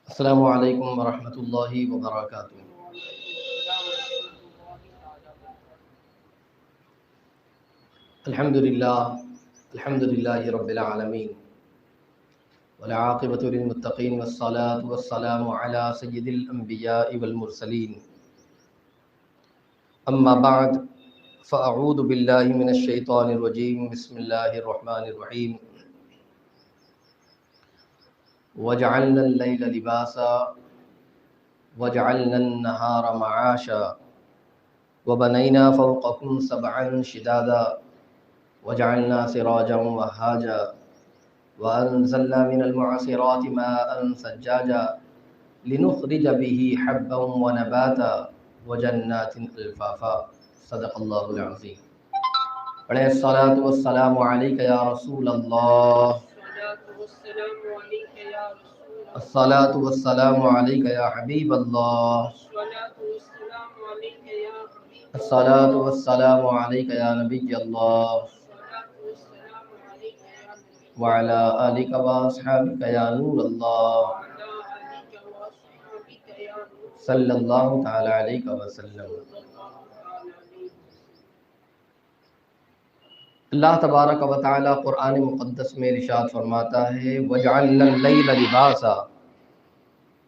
السلام علیکم ورحمۃ اللہ وبرکاتہ۔ الحمد للہ رب العالمین والعاقبۃ للمتقین والصلاة والسلام علی سید الانبیاء والمرسلین، اما بعد فاعوذ باللہ من الشیطان الرجیم، بسم اللہ الرحمن الرحیم۔ وجعلنا اللیل لباسا وجعلنا النہار معاشا وبنینا فوقکم سبعا شدادا وجعلنا سراجا وهاجا وأنزلنا من المعصرات ماء ثجاجا لنخرج به حبا ونباتا وجنات الفافا، صدق اللہ العظیم۔ پڑھیں الصلاۃ والسلام علیک یا رسول اللہ، الصلاۃ والسلام علیک یا حبیب اللہ، الصلاۃ والسلام علیک یا نبی اللہ، وعلی آلک واصحابک یا نور اللہ، صلی اللہ تعالی علیہ وسلم۔ اللہ تبارک و تعالی قرآن مقدس میں ارشاد فرماتا ہے وَجَعَلْنَا اللَّيْلَ لِبَاسًا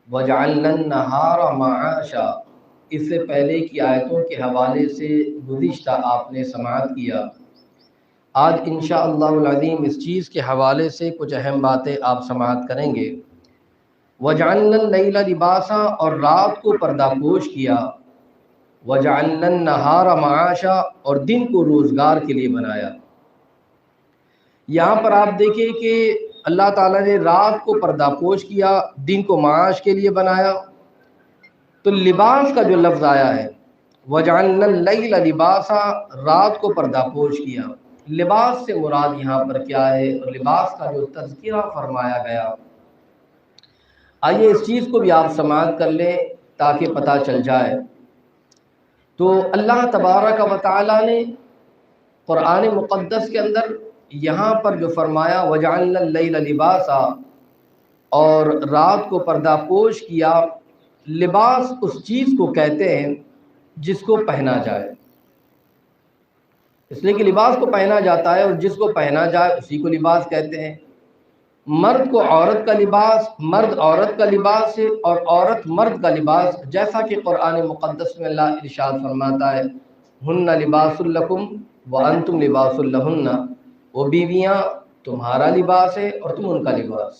وَجَعَلْنَا النَّهَارَ مَعَاشًا۔ اس سے پہلے کی آیتوں کے حوالے سے گزشتہ آپ نے سماعت کیا۔ آج انشاءاللہ العظیم اس چیز کے حوالے سے کچھ اہم باتیں آپ سماعت کریں گے۔ وَجَعَلْنَا اللَّيْلَ لِبَاسًا، اور رات کو پردہ پوش کیا۔ وَجَعَلْنَا النَّهَارَ مَعَاشًا، اور دن کو روزگار کے لیے بنایا۔ یہاں پر آپ دیکھیں کہ اللہ تعالیٰ نے رات کو پردہ پوش کیا، دن کو معاش کے لیے بنایا۔ تو لباس کا جو لفظ آیا ہے وَجَعَلْنَا اللَّيْلَ لِبَاسًا، رات کو پردہ پوش کیا، لباس سے مراد یہاں پر کیا ہے اور لباس کا جو تذکرہ فرمایا گیا، آئیے اس چیز کو بھی آپ سماعت کر لیں تاکہ پتہ چل جائے۔ تو اللہ تبارک و تعالیٰ نے قرآن مقدس کے اندر یہاں پر جو فرمایا وَجَعَلْنَا اللَّيْلَ لِبَاسًا، اور رات کو پردہ پوش کیا، لباس اس چیز کو کہتے ہیں جس کو پہنا جائے، اس لیے کہ لباس کو پہنا جاتا ہے اور جس کو پہنا جائے اسی کو لباس کہتے ہیں۔ مرد کو عورت کا لباس، مرد عورت کا لباس ہے، اور عورت مرد کا لباس، جیسا کہ قرآن مقدس میں اللہ ارشاد فرماتا ہے ہن لباس لکم وانتم لباس لہن، وہ بیویاں تمہارا لباس ہے اور تم ان کا لباس۔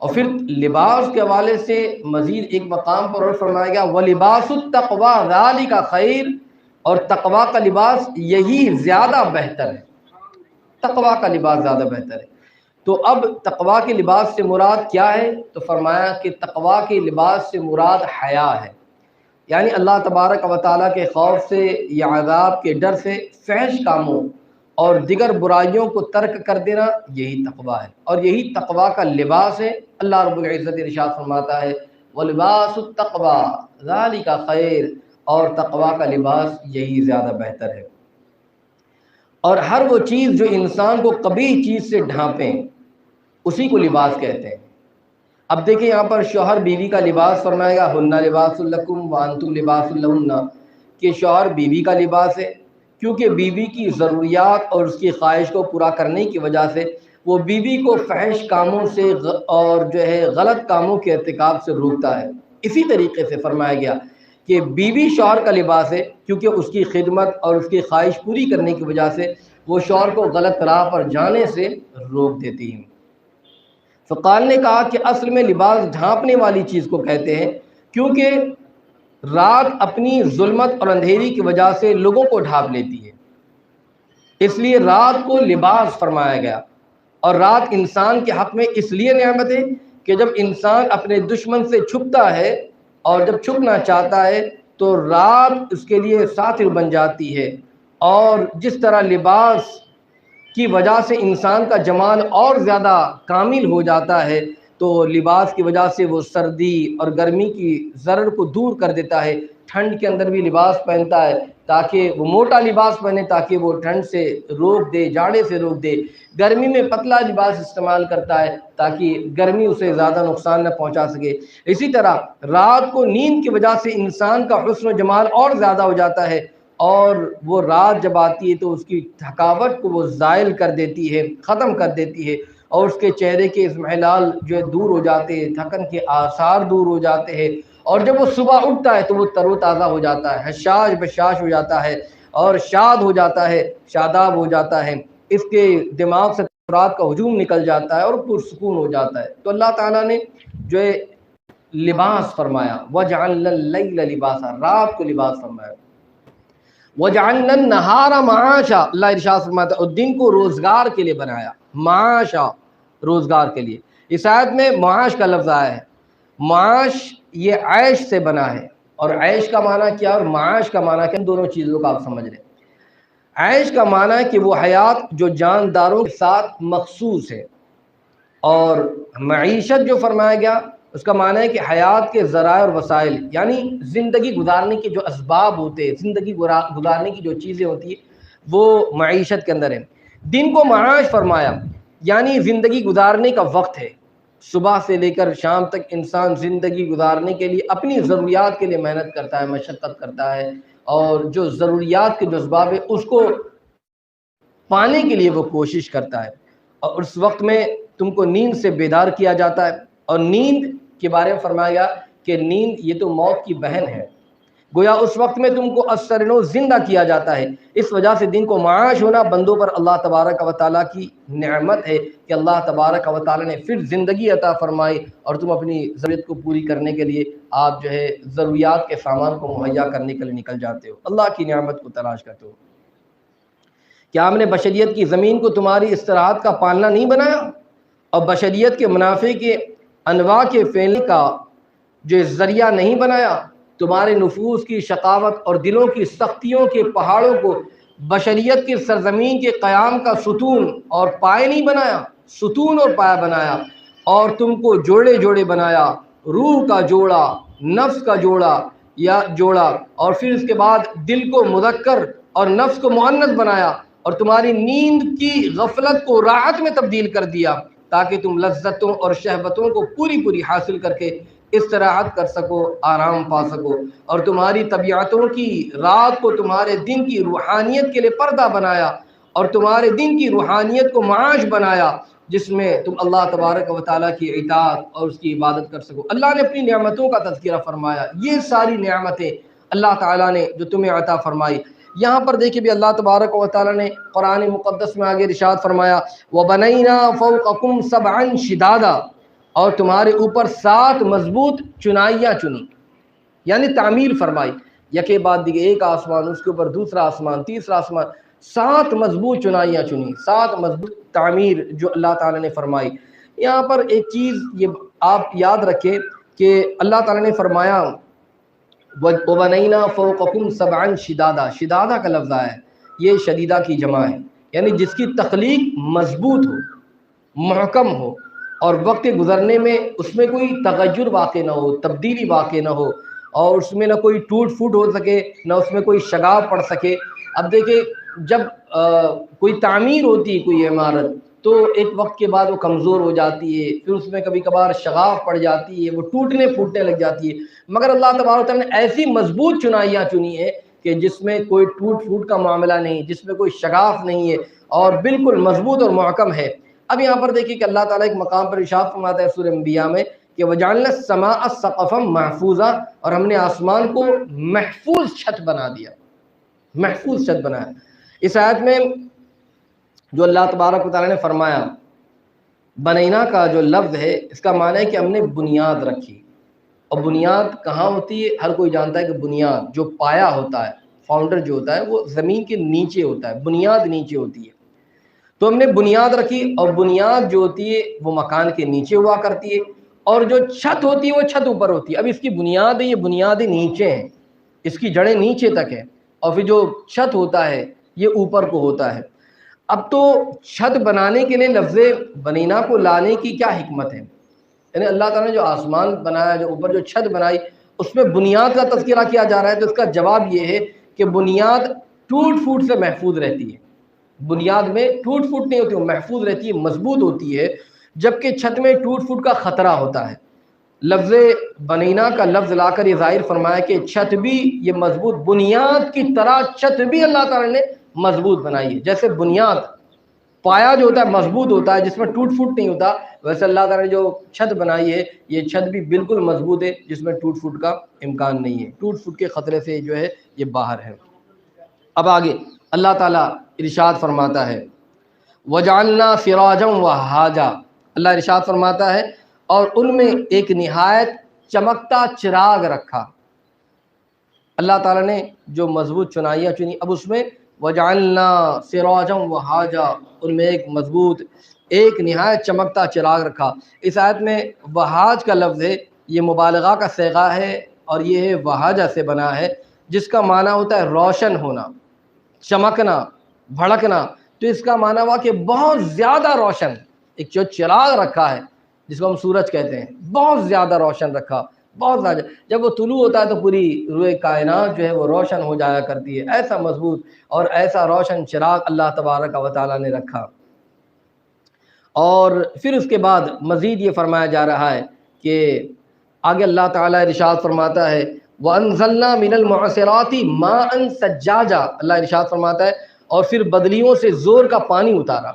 اور پھر لباس کے حوالے سے مزید ایک مقام پر اور فرمایا گیا وَلِبَاسُ التَّقْوَىٰ ذَلِكَ خَيْرٌ، اور تقویٰ کا لباس یہی زیادہ بہتر ہے، تقویٰ کا لباس زیادہ بہتر ہے۔ تو اب تقویٰ کے لباس سے مراد کیا ہے؟ تو فرمایا کہ تقویٰ کے لباس سے مراد حیا ہے، یعنی اللہ تبارک و تعالیٰ کے خوف سے یا عذاب کے ڈر سے فحش کاموں اور دیگر برائیوں کو ترک کر دینا، یہی تقویٰ ہے، اور یہی تقویٰ کا لباس ہے۔ اللہ رب العزت ارشاد فرماتا ہے وَلِبَاسُ التَّقْوَىٰ ذَلِكَ خَيْرٌ، اور تقویٰ کا لباس یہی زیادہ بہتر ہے۔ اور ہر وہ چیز جو انسان کو قبیح چیز سے ڈھانپیں اسی کو لباس کہتے ہیں۔ اب دیکھیں یہاں پر شوہر بیوی کا لباس فرمائے گا ہن لباس لکم وانتم لباس لہن، کہ شوہر بیوی کا لباس ہے، کیونکہ بیوی کی ضروریات اور اس کی خواہش کو پورا کرنے کی وجہ سے وہ بیوی کو فحش کاموں سے اور جو ہے غلط کاموں کے ارتکاب سے روکتا ہے۔ اسی طریقے سے فرمایا گیا کہ بیوی شوہر کا لباس ہے، کیونکہ اس کی خدمت اور اس کی خواہش پوری کرنے کی وجہ سے وہ شوہر کو غلط راہ پر جانے سے روک دیتی ہیں۔ فقال نے کہا کہ اصل میں لباس ڈھانپنے والی چیز کو کہتے ہیں، کیونکہ رات اپنی ظلمت اور اندھیری کی وجہ سے لوگوں کو ڈھانپ لیتی ہے، اس لیے رات کو لباس فرمایا گیا۔ اور رات انسان کے حق میں اس لیے نعمت ہے کہ جب انسان اپنے دشمن سے چھپتا ہے اور جب چھپنا چاہتا ہے تو رات اس کے لیے ساتر بن جاتی ہے، اور جس طرح لباس کی وجہ سے انسان کا جمال اور زیادہ کامل ہو جاتا ہے، تو لباس کی وجہ سے وہ سردی اور گرمی کی ضرر کو دور کر دیتا ہے، ٹھنڈ کے اندر بھی لباس پہنتا ہے تاکہ وہ موٹا لباس پہنے تاکہ وہ ٹھنڈ سے روک دے، جاڑے سے روک دے، گرمی میں پتلا لباس استعمال کرتا ہے تاکہ گرمی اسے زیادہ نقصان نہ پہنچا سکے۔ اسی طرح رات کو نیند کی وجہ سے انسان کا حسن و جمال اور زیادہ ہو جاتا ہے، اور وہ رات جب آتی ہے تو اس کی تھکاوٹ کو وہ زائل کر دیتی ہے، ختم کر دیتی ہے، اور اس کے چہرے کے اضمحلال جو ہے دور ہو جاتے ہیں، تھکن کے آثار دور ہو جاتے ہیں، اور جب وہ صبح اٹھتا ہے تو وہ تر و تازہ ہو جاتا ہے، حشاش بشاش ہو جاتا ہے اور شاد ہو جاتا ہے، شاداب ہو جاتا ہے، اس کے دماغ سے رات کا ہجوم نکل جاتا ہے اور پرسکون ہو جاتا ہے۔ تو اللہ تعالیٰ نے جو ہے لباس فرمایا، وَجَعَلْنَا اللَّيْلَ لِبَاسًا، رات کو لباس فرمایا، وَجَعَلْنَا النَّهَارَ مَعَاشًا، اللہ ارشاد فرماتا ہے اور دن کو روزگار کے لیے بنایا، معاشا، روزگار کے لیے۔ اس آیت میں معاش کا لفظ آیا ہے۔ معاش یہ عیش سے بنا ہے، اور عیش کا معنی کیا اور معاش کا معنی کیا، ان دونوں چیزوں کا آپ سمجھ لیں۔ عیش کا معنی ہے کہ وہ حیات جو جانداروں کے ساتھ مخصوص ہے، اور معیشت جو فرمایا گیا اس کا معنی ہے کہ حیات کے ذرائع اور وسائل، یعنی زندگی گزارنے کے جو اسباب ہوتے ہیں، زندگی گزارنے کی جو چیزیں ہوتی ہیں وہ معیشت کے اندر ہیں۔ دن کو معاش فرمایا، یعنی زندگی گزارنے کا وقت ہے، صبح سے لے کر شام تک انسان زندگی گزارنے کے لیے اپنی ضروریات کے لیے محنت کرتا ہے، مشقت کرتا ہے، اور جو ضروریات کے جو اسباب ہے اس کو پانے کے لیے وہ کوشش کرتا ہے، اور اس وقت میں تم کو نیند سے بیدار کیا جاتا ہے۔ اور نیند کے بارے میں فرمایا گیا کہ نیند یہ تو موت کی بہن ہے، گویا اس وقت میں تم کو ازسرنو زندہ کیا جاتا ہے۔ اس وجہ سے دن کو معاش ہونا بندوں پر اللہ تبارک و تعالیٰ کی نعمت ہے کہ اللہ تبارک و تعالیٰ نے پھر زندگی عطا فرمائی، اور تم اپنی ضرورت کو پوری کرنے کے لیے آپ جو ہے ضروریات کے سامان کو مہیا کرنے کے لیے نکل جاتے ہو، اللہ کی نعمت کو تلاش کرتے ہو۔ کیا ہم نے بشریت کی زمین کو تمہاری استراحت کا پالنا نہیں بنایا، اور بشریت کے منافع کے انواع کے پھیلنے کا جو ذریعہ نہیں بنایا؟ تمہارے نفوس کی شقاوت اور دلوں کی سختیوں کے پہاڑوں کو بشریت کی سرزمین کے قیام کا ستون اور پائے نہیں بنایا؟ ستون اور پایہ بنایا، اور تم کو جوڑے جوڑے بنایا، روح کا جوڑا، نفس کا جوڑا، اور پھر اس کے بعد دل کو مذکر اور نفس کو مؤنث بنایا، اور تمہاری نیند کی غفلت کو راحت میں تبدیل کر دیا تاکہ تم لذتوں اور شہوتوں کو پوری حاصل کر کے استراحت کر سکو، آرام پا سکو، اور تمہاری طبیعتوں کی رات کو تمہارے دن کی روحانیت کے لیے پردہ بنایا، اور تمہارے دن کی روحانیت کو معاش بنایا جس میں تم اللہ تبارک و تعالیٰ کی اطاعت اور اس کی عبادت کر سکو۔ اللہ نے اپنی نعمتوں کا تذکرہ فرمایا، یہ ساری نعمتیں اللہ تعالیٰ نے جو تمہیں عطا فرمائی۔ یہاں پر دیکھیں بھی اللہ تبارک و تعالیٰ نے قرآن مقدس میں آگے ارشاد فرمایا، وَبَنَيْنَا فَوْقَكُمْ سَبْعًا شِدَادًا، اور تمہارے اوپر 7 مضبوط چنائیاں چنی، یعنی تعمیر فرمائی، یکے بعد دیگے، ایک آسمان، اس کے اوپر دوسرا آسمان، تیسرا آسمان، 7 مضبوط چنائیاں چنی، 7 مضبوط تعمیر جو اللہ تعالیٰ نے فرمائی۔ یہاں پر ایک چیز یہ آپ یاد رکھیں کہ اللہ تعالیٰ نے فرمایا وَبَنَيْنَا فَوْقَكُمْ سَبْعًا شِدَادًا، شدادہ کا لفظ آیا ہے، یہ شدیدہ کی جمع ہے، یعنی جس کی تخلیق مضبوط ہو، محکم ہو، اور وقت گزرنے میں اس میں کوئی تغیر واقع نہ ہو، تبدیلی واقع نہ ہو، اور اس میں نہ کوئی ٹوٹ پھوٹ ہو سکے، نہ اس میں کوئی شگاف پڑ سکے۔ اب دیکھیں جب کوئی تعمیر ہوتی ہے کوئی عمارت تو ایک وقت کے بعد وہ کمزور ہو جاتی ہے، پھر اس میں کبھی کبھار شگاف پڑ جاتی ہے، وہ ٹوٹنے پھوٹنے لگ جاتی ہے، مگر اللہ تبارک تعالیٰ نے ایسی مضبوط چنائیاں چنی ہے کہ جس میں کوئی ٹوٹ پھوٹ کا معاملہ نہیں، جس میں کوئی شگاف نہیں ہے، اور بالکل مضبوط اور محکم ہے۔ اب یہاں پر دیکھیں کہ اللہ تعالیٰ ایک مقام پر ارشاد فرماتا ہے سورہ انبیاء میں کہ وَجَعَلْنَا السَّمَاءَ سَقْفًا مَحْفُوظًا، اور ہم نے آسمان کو محفوظ چھت بنا دیا، محفوظ چھت بنایا۔ اس آیت میں جو اللہ تبارک و تعالیٰ نے فرمایا، بنینا کا جو لفظ ہے اس کا معنی ہے کہ ہم نے بنیاد رکھی، اور بنیاد کہاں ہوتی ہے؟ ہر کوئی جانتا ہے کہ بنیاد جو پایا ہوتا ہے، فاؤنڈر جو ہوتا ہے وہ زمین کے نیچے ہوتا ہے، بنیاد نیچے ہوتی ہے، تو ہم نے بنیاد رکھی، اور بنیاد جو ہوتی ہے وہ مکان کے نیچے ہوا کرتی ہے، اور جو چھت ہوتی ہے وہ چھت اوپر ہوتی ہے۔ اب اس کی بنیاد ہے، یہ بنیادیں نیچے ہیں، اس کی جڑیں نیچے تک ہیں، اور پھر جو چھت ہوتا ہے یہ اوپر کو ہوتا ہے۔ اب تو چھت بنانے کے لیے لفظ بنینا کو لانے کی کیا حکمت ہے؟ یعنی اللہ تعالیٰ نے جو آسمان بنایا، جو اوپر جو چھت بنائی، اس میں بنیاد کا تذکرہ کیا جا رہا ہے، تو اس کا جواب یہ ہے کہ بنیاد ٹوٹ پھوٹ سے محفوظ رہتی ہے، بنیاد میں ٹوٹ پھوٹ نہیں ہوتی، وہ محفوظ رہتی ہے، مضبوط ہوتی ہے، جبکہ چھت میں ٹوٹ پھوٹ کا خطرہ ہوتا ہے۔ لفظ بنینا کا لفظ لا کر یہ ظاہر فرمایا کہ چھت بھی یہ مضبوط، بنیاد کی طرح چھت بھی اللہ تعالیٰ نے مضبوط بنائی ہے۔ جیسے بنیاد پایا جو ہوتا ہے مضبوط ہوتا ہے، جس میں ٹوٹ پھوٹ نہیں ہوتا، ویسے اللہ تعالیٰ نے جو چھت بنائی ہے یہ چھت بھی بالکل مضبوط ہے، جس میں ٹوٹ پھوٹ کا امکان نہیں ہے، ٹوٹ پھوٹ کے خطرے سے جو ہے یہ باہر ہے۔ اب آگے اللہ تعالیٰ ارشاد فرماتا ہے وَجَعَلْنَا سِرَاجًا وَهَّاجًا، اللہ ارشاد فرماتا ہے اور ان میں ایک نہایت چمکتا چراغ رکھا۔ اللہ تعالیٰ نے جو مضبوط چنائیاں چنی، اب اس میں وَجَعَلْنَا سِرَاجًا وَهَّاجًا، ان میں ایک مضبوط ایک نہایت چمکتا چراغ رکھا۔ اس آیت میں وہاج کا لفظ ہے، یہ مبالغہ کا صیغہ ہے اور یہ ہے وہاجہ سے بنا ہے، جس کا معنی ہوتا ہے روشن ہونا، چمکنا، بھڑکنا۔ تو اس کا معنی ہوا کہ بہت زیادہ روشن، ایک جو چراغ رکھا ہے جس کو ہم سورج کہتے ہیں، بہت زیادہ روشن رکھا، بہت زیادہ، جب وہ طلوع ہوتا ہے تو پوری روئے کائنات جو ہے وہ روشن ہو جایا کرتی ہے۔ ایسا مضبوط اور ایسا روشن چراغ اللہ تبارک و تعالیٰ نے رکھا۔ اور پھر اس کے بعد مزید یہ فرمایا جا رہا ہے کہ آگے اللہ تعالیٰ ارشاد فرماتا ہے وَأَنزَلْنَا مِنَ الْمُعْصِرَاتِ مَاءً ثَجَّاجًا، اللہ ارشاد فرماتا ہے اور پھر بدلیوں سے زور کا پانی اتارا،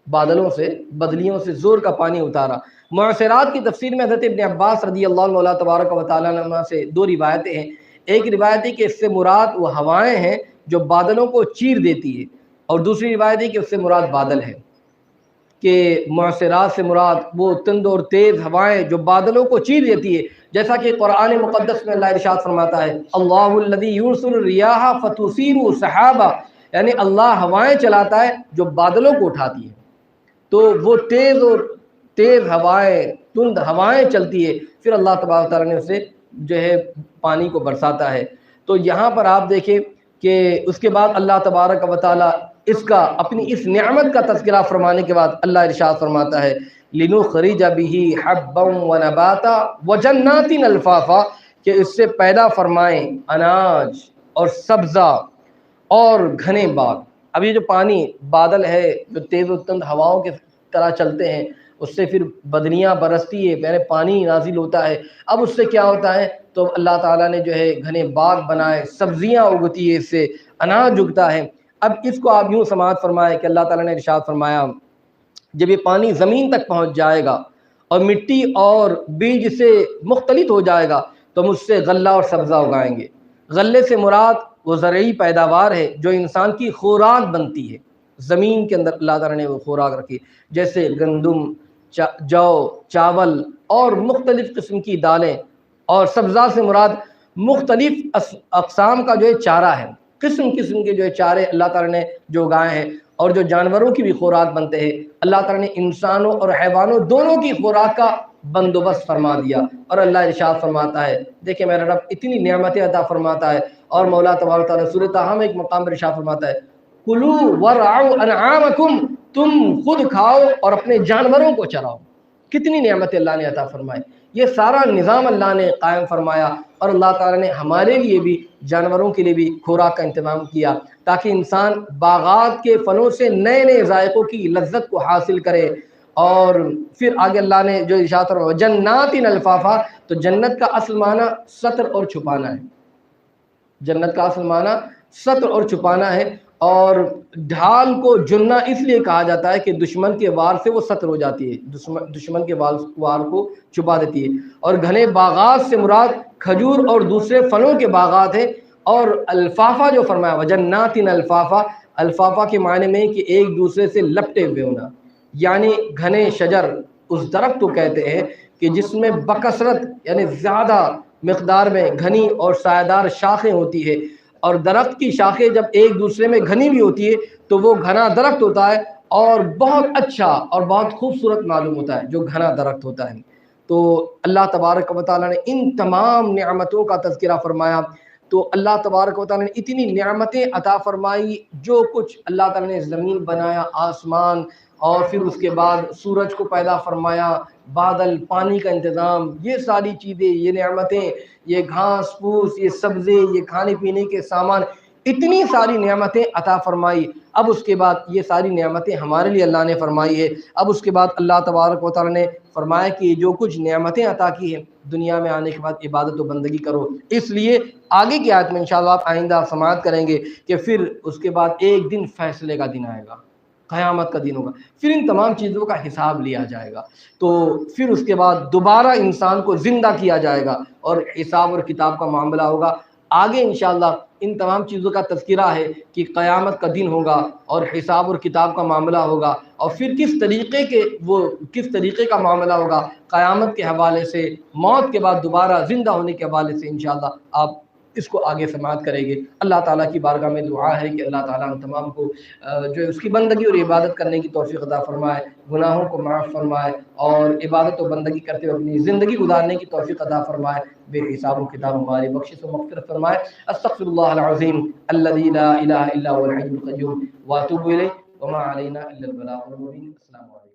بادلوں سے بدلیوں سے زور کا پانی اتارا۔ معصرات کی تفسیر میں حضرت ابن عباس رضی اللہ عنہ اللہ تبارک و تعالیٰ عنہ سے دو روایتیں ہیں۔ ایک روایت ہے کہ اس سے مراد وہ ہوائیں ہیں جو بادلوں کو چیر دیتی ہے، اور دوسری روایت ہے کہ اس سے مراد بادل ہے، کہ معصرات سے مراد وہ تند اور تیز ہوائیں جو بادلوں کو چیر دیتی ہے، جیسا کہ قرآن مقدس میں اللہ ارشاد فرماتا ہے اللہ الذی یرسل الریاح فتثیر سحابا، یعنی اللہ ہوائیں چلاتا ہے جو بادلوں کو اٹھاتی ہے۔ تو وہ تیز ہوائیں، تند ہوائیں چلتی ہے، پھر اللہ تبارک تعالیٰ نے اسے جو ہے پانی کو برساتا ہے۔ تو یہاں پر آپ دیکھیں کہ اس کے بعد اللہ تبارک و تعالیٰ اس کا اپنی اس نعمت کا تذکرہ فرمانے کے بعد اللہ ارشاد فرماتا ہے لِنُخْرِجَ بِهِ حَبًّا وَنَبَاتًا وَجَنَّاتٍ أَلْفَافًا، کہ اس سے پیدا فرمائیں اناج اور سبزہ اور گھنے باغ۔ اب یہ جو پانی بادل ہے جو تیز و تند ہواؤں کے طرح چلتے ہیں، اس سے پھر بدلیاں برستی ہے، پہلے پانی نازل ہوتا ہے، اب اس سے کیا ہوتا ہے تو اللہ تعالیٰ نے جو ہے گھنے باغ بنائے، سبزیاں اگتی ہے، اس سے اناج اگتا ہے۔ اب اس کو آپ یوں سماعت فرمائے کہ اللہ تعالیٰ نے ارشاد فرمایا جب یہ پانی زمین تک پہنچ جائے گا اور مٹی اور بیج سے مختلط ہو جائے گا تو ہم اس سے غلہ اور سبزہ اگائیں گے۔ غلے سے مراد وہ زرعی پیداوار ہے جو انسان کی خوراک بنتی ہے، زمین کے اندر اللہ تعالیٰ نے وہ خوراک رکھی، جیسے گندم، جو، چاول اور مختلف قسم کی دالیں۔ اور سبزہ سے مراد مختلف اقسام کا جو ہے چارہ ہے، قسم قسم کے جو ہے چارے اللہ تعالیٰ نے جو اگائے ہیں، اور جو جانوروں کی بھی خوراک بنتے ہیں۔ اللہ تعالیٰ نے انسانوں اور حیوانوں دونوں کی خوراک کا بندوبست فرما دیا، اور اللہ ارشاد فرماتا ہے دیکھیں میرا رب اتنی نعمتیں عطا فرماتا ہے، اور مولا تبارک تعالیٰ سورۃ طٰہٰ میں ایک مقام پر ارشاد فرماتا ہے کُلُوا وَارْعَوْا أَنْعَامَكُمْ، تم خود کھاؤ اور اپنے جانوروں کو چراؤ۔ کتنی نعمت اللہ نے عطا فرمائے، یہ سارا نظام اللہ نے قائم فرمایا، اور اللہ تعالیٰ نے ہمارے لیے بھی جانوروں کے لیے بھی خوراک کا انتظام کیا تاکہ انسان باغات کے پھلوں سے نئے نئے ذائقوں کی لذت کو حاصل کرے۔ اور پھر آگے اللہ نے جو ارشاد فرمایا جنات الفافا، تو جنت کا اصل معنی ستر اور چھپانا ہے، جنت کا اصل معنی ستر اور چھپانا ہے، اور ڈھال کو جنہ اس لیے کہا جاتا ہے کہ دشمن کے وار سے وہ ستر ہو جاتی ہے، دشمن کے وار کو چھپا دیتی ہے۔ اور گھنے باغات سے مراد کھجور اور دوسرے پھلوں کے باغات ہیں۔ اور الفافا جو فرمایا وجنات الفافا، الفافا کے معنی میں کہ ایک دوسرے سے لپٹے ہوئے ہونا، یعنی گھنے شجر اس درخت کو کہتے ہیں کہ جس میں بکثرت یعنی زیادہ مقدار میں گھنی اور سایہ دار شاخیں ہوتی ہے، اور درخت کی شاخیں جب ایک دوسرے میں گھنی ہوئی ہوتی ہے تو وہ گھنا درخت ہوتا ہے اور بہت اچھا اور بہت خوبصورت معلوم ہوتا ہے جو گھنا درخت ہوتا ہے۔ تو اللہ تبارک و تعالیٰ نے ان تمام نعمتوں کا تذکرہ فرمایا۔ تو اللہ تبارک و تعالیٰ نے اتنی نعمتیں عطا فرمائی، جو کچھ اللہ تعالیٰ نے زمین بنایا، آسمان، اور پھر اس کے بعد سورج کو پیدا فرمایا، بادل، پانی کا انتظام، یہ ساری چیزیں، یہ نعمتیں، یہ گھاس پھوس، یہ سبزے، یہ کھانے پینے کے سامان، اتنی ساری نعمتیں عطا فرمائی۔ اب اس کے بعد یہ ساری نعمتیں ہمارے لیے اللہ نے فرمائی ہے۔ اب اس کے بعد اللہ تبارک و تعالی نے فرمایا کہ جو کچھ نعمتیں عطا کی ہیں دنیا میں آنے کے بعد عبادت و بندگی کرو۔ اس لیے آگے کی آیت میں انشاءاللہ آپ آئندہ سماعت کریں گے کہ پھر اس کے بعد ایک دن فیصلے کا دن آئے گا، قیامت کا دن ہوگا، پھر ان تمام چیزوں کا حساب لیا جائے گا۔ تو پھر اس کے بعد دوبارہ انسان کو زندہ کیا جائے گا اور حساب اور کتاب کا معاملہ ہوگا۔ آگے انشاءاللہ ان تمام چیزوں کا تذکرہ ہے کہ قیامت کا دن ہوگا اور حساب اور کتاب کا معاملہ ہوگا، اور پھر کس طریقے کا معاملہ ہوگا قیامت کے حوالے سے، موت کے بعد دوبارہ زندہ ہونے کے حوالے سے انشاءاللہ آپ اس کو آگے سماعت کریں گے۔ اللہ تعالیٰ کی بارگاہ میں دعا ہے کہ اللہ تعالیٰ ہم تمام کو جو ہے اس کی بندگی اور عبادت کرنے کی توفیق عطا فرمائے، گناہوں کو معاف فرمائے، اور عبادت و بندگی کرتے ہوئے اپنی زندگی گزارنے کی توفیق عطا فرمائے، بے حساب و کتاب ہماری بخشش و مغفرت فرمائے۔ استغفر اللہ العظیم الذی لا الہ الا هو الحی القیوم واتوب الیہ وما علینا الا البلاغ المبین۔ السلام علیکم۔